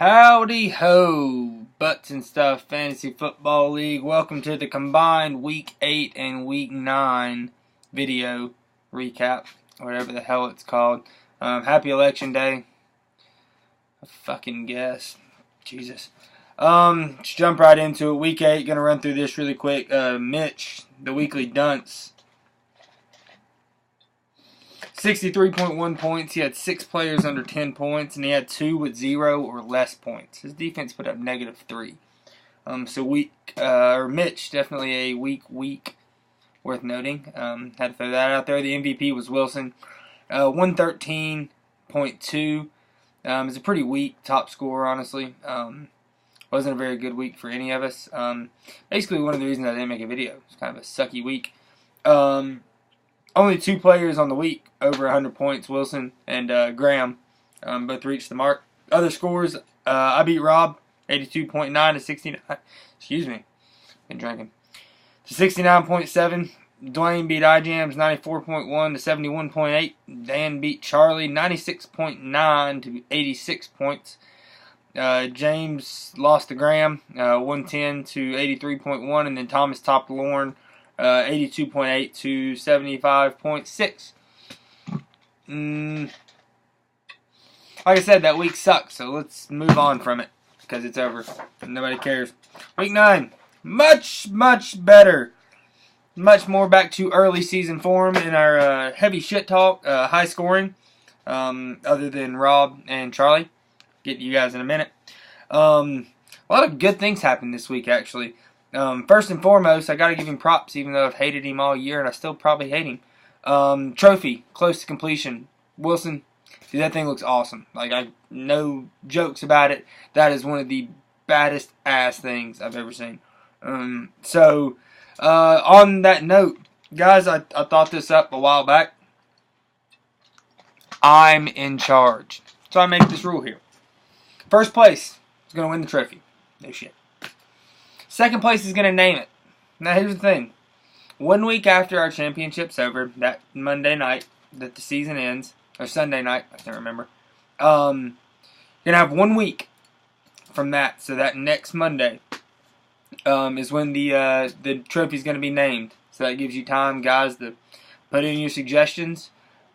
Howdy ho, butts and stuff, Fantasy Football League. Welcome to the combined Week 8 and Week 9 video recap, whatever the hell it's called. Happy Election Day. I fucking guess. Jesus. Let's jump right into it. Week 8, gonna run through this really quick. Mitch, the weekly dunce. 63.1 points. He had 6 players under 10 points, and he had 2 with 0 or less points. His defense put up -3. Mitch, definitely a weak week worth noting. Had to throw that out there. The MVP was Wilson. 113.2. It's a pretty weak top score, honestly. Wasn't a very good week for any of us. Basically, one of the reasons I didn't make a video. It's kind of a sucky week. Only 2 players on the week over 100 points, Wilson and Graham, both reached the mark. Other scores, I beat Rob, 82.9 to 69. Excuse me, been drinking. To 69.7. Dwayne beat iJams, 94.1 to 71.8. Dan beat Charlie, 96.9 to 86 points. James lost to Graham, 110 to 83.1, and then Thomas topped Lauren, 82.8 to 75.6. Like I said, that week sucks, so let's move on from it because it's over. Nobody cares. Week 9, much better. Much more back to early season form in our heavy shit talk, high scoring, other than Rob and Charlie. Get to you guys in a minute. A lot of good things happened this week, actually. First and foremost, I got to give him props, even though I've hated him all year, and I still probably hate him. Trophy, close to completion. Wilson, dude, that thing looks awesome. No jokes about it. That is one of the baddest ass things I've ever seen. On that note, guys, I thought this up a while back. I'm in charge. So I make this rule here. First place is going to win the trophy. No shit. Second place is going to name it. Now, here's the thing. 1 week after our championship's over, that Monday night that the season ends, or Sunday night, I can't remember, you're going to have 1 week from that. So that next Monday is when the trophy's going to be named. So that gives you time, guys, to put in your suggestions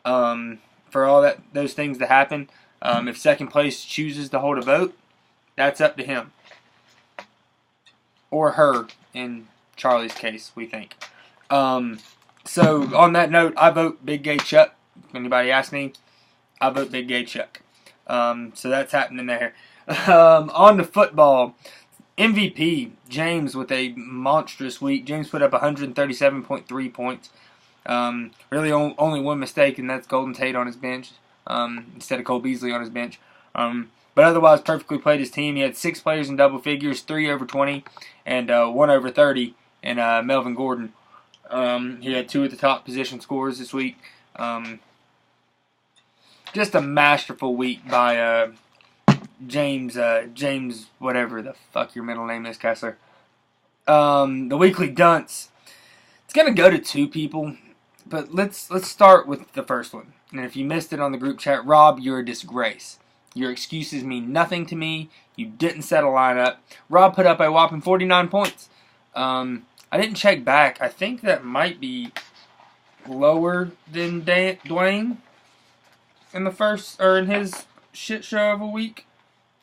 for all those things to happen. If second place chooses to hold a vote, that's up to him. Or her, in Charlie's case, we think. So, on that note, I vote Big Gay Chuck. If anybody asks me, I vote Big Gay Chuck. So that's happening there. On to football. MVP, James with a monstrous week. James put up 137.3 points. Really only one mistake, and that's Golden Tate on his bench instead of Cole Beasley on his bench. But otherwise, perfectly played his team. He had 6 players in double figures, 3 over 20, and 1 over 30 in Melvin Gordon. He had 2 at the top position scores this week. Just a masterful week by James, whatever the fuck your middle name is, Kessler. The weekly dunce. It's going to go to 2 people, but let's start with the first one. And if you missed it on the group chat, Rob, you're a disgrace. Your excuses mean nothing to me. You didn't set a lineup. Rob put up a whopping 49 points. I didn't check back. I think that might be lower than Dwayne in the first, or in his shit show of a week.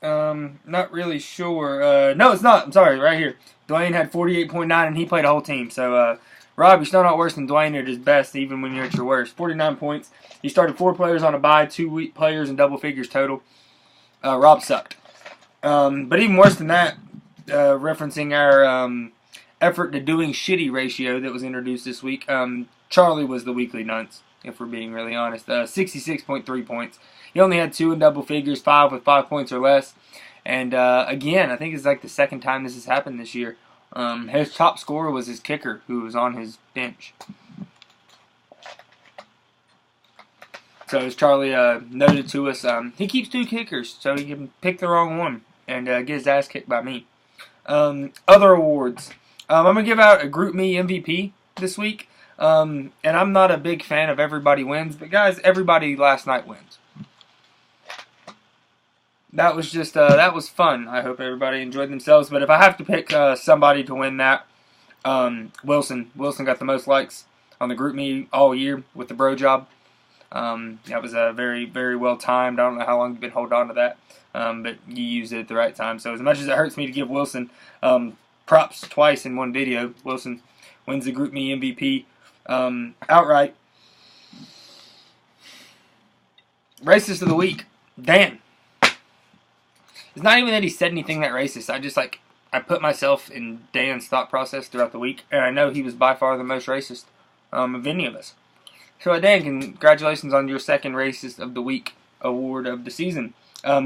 Not really sure. No, it's not. I'm sorry. Right here. Dwayne had 48.9 and he played a whole team. So, Rob, you're still not worse than Dwayne at his best, even when you're at your worst. 49 points. He started 4 players on a bye, 2 players in double figures total. Rob sucked. But even worse than that, referencing our effort to doing shitty ratio that was introduced this week, Charlie was the weekly dunce, if we're being really honest. 66.3 points. He only had 2 in double figures, 5 with 5 points or less. And again, I think it's like the second time this has happened this year. His top scorer was his kicker, who was on his bench. So as Charlie noted to us, he keeps 2 kickers, so he can pick the wrong one and get his ass kicked by me. Other awards. I'm going to give out a Group Me MVP this week. And I'm not a big fan of everybody wins, but guys, everybody last night wins. that was just that was fun. I hope everybody enjoyed themselves. But if I have to pick somebody to win that, Wilson. Wilson got the most likes on the group me all year with the bro job. That was a very, very well timed. I don't know how long you've been holding on to that, but you used it at the right time. So as much as it hurts me to give Wilson props twice in one video, Wilson wins the group me MVP outright. Racist of the week, Dan. It's not even that he said anything that racist. I put myself in Dan's thought process throughout the week, and I know he was by far the most racist of any of us. So, Dan, congratulations on your second Racist of the Week award of the season.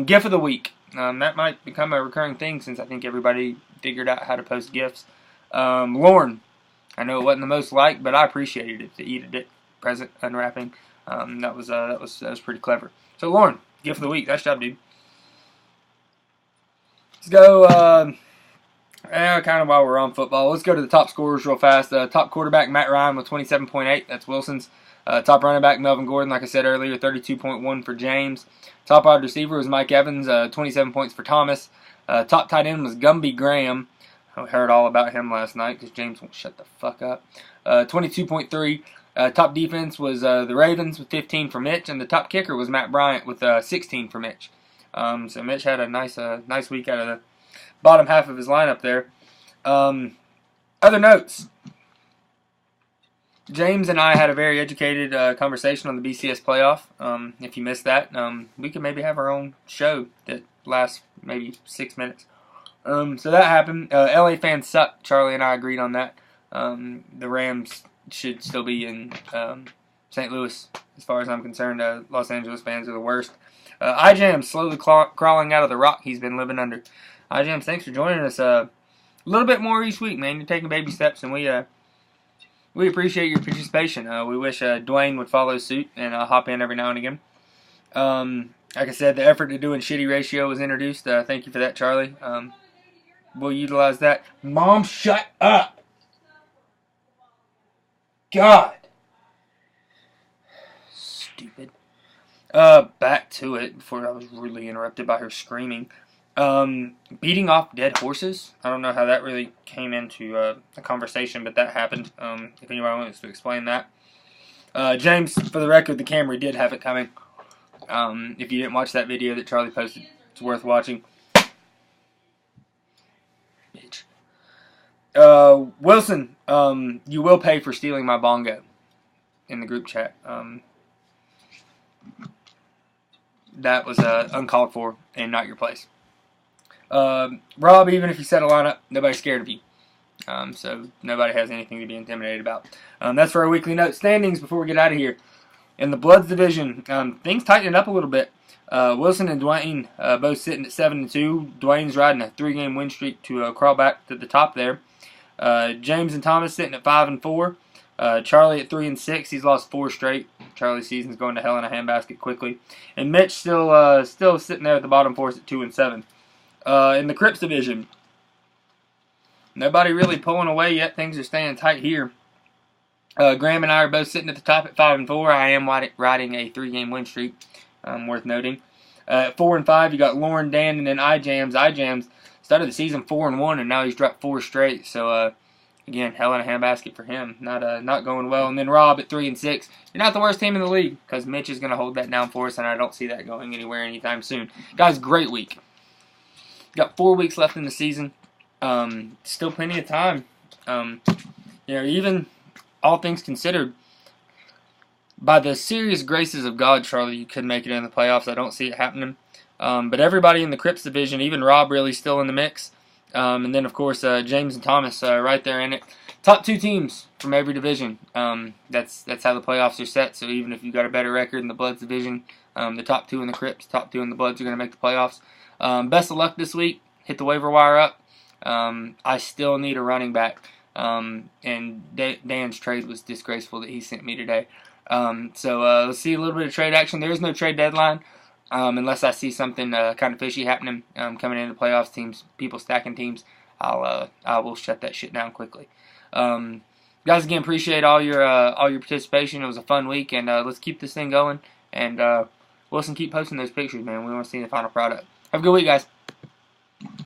GIF of the Week. That might become a recurring thing since I think everybody figured out how to post GIFs. Lauren. I know it wasn't the most liked, but I appreciated it. To eat it, present, unwrapping. That was pretty clever. So, Lauren, GIF of the Week. Nice job, dude. Let's go... kind of while we're on football, let's go to the top scorers real fast. Top quarterback, Matt Ryan with 27.8. That's Wilson's. Top running back, Melvin Gordon, like I said earlier, 32.1 for James. Top wide receiver was Mike Evans, 27 points for Thomas. Top tight end was Gumby Graham. I heard all about him last night because James won't shut the fuck up. 22.3. Top defense was the Ravens with 15 for Mitch, and the top kicker was Matt Bryant with 16 for Mitch. So Mitch had a nice week out of the bottom half of his lineup there. Other notes. James and I had a very educated conversation on the BCS playoff. If you missed that, we could maybe have our own show that lasts maybe 6 minutes. So that happened. LA fans suck. Charlie and I agreed on that. The Rams should still be in St. Louis, as far as I'm concerned. Los Angeles fans are the worst. iJam slowly crawling out of the rock he's been living under. iJam, thanks for joining us. A little bit more each week, man. You're taking baby steps, and we appreciate your participation. We wish Dwayne would follow suit and hop in every now and again. Like I said, the effort to doing shitty ratio was introduced. Thank you for that, Charlie. We'll utilize that. Mom, shut up! God. Stupid. Back to it before I was rudely interrupted by her screaming. Beating off dead horses. I don't know how that really came into a conversation, but that happened. If anybody wants to explain that. James, for the record, the Camry did have it coming. If you didn't watch that video that Charlie posted, it's worth watching. Bitch. Wilson, you will pay for stealing my bongo in the group chat. That was uncalled for and not your place. Rob, even if you set a lineup, nobody's scared of you. So nobody has anything to be intimidated about. That's for our weekly note standings before we get out of here. In the Bloods division, things tightening up a little bit. Wilson and Dwayne both sitting at 7-2. Dwayne's riding a 3-game win streak to crawl back to the top there. James and Thomas sitting at 5-4. Charlie at 3-6. He's lost 4 straight. Charlie's season's going to hell in a handbasket quickly. And Mitch still sitting there at the bottom for us at 2-7. In the Crips division, nobody really pulling away yet. Things are staying tight here. Graham and I are both sitting at the top at 5-4. I am riding a 3-game win streak, worth noting. At 4-5, you got Lauren, Dan, and then iJams. iJams started the season 4-1, and now he's dropped 4 straight. So again, hell in a handbasket for him. Not going well. And then Rob at 3-6. You're not the worst team in the league because Mitch is going to hold that down for us, and I don't see that going anywhere anytime soon. Guys, great week. Got 4 weeks left in the season. Still plenty of time. Even all things considered, by the serious graces of God, Charlie, you could make it in the playoffs. I don't see it happening. But everybody in the Crips division, even Rob, really still in the mix. And then, of course, James and Thomas right there in it. Top 2 teams from every division. That's how the playoffs are set. So even if you got a better record in the Bloods division, the top 2 in the Crips, top 2 in the Bloods are going to make the playoffs. Best of luck this week. Hit the waiver wire up. I still need a running back. And Dan's trade was disgraceful that he sent me today. So let's see a little bit of trade action. There is no trade deadline unless I see something kind of fishy happening coming into playoffs. Teams, people stacking teams. I will shut that shit down quickly. Guys, again, appreciate all your participation. It was a fun week, and let's keep this thing going. And Wilson, keep posting those pictures, man. We want to see the final product. Have a good week, guys.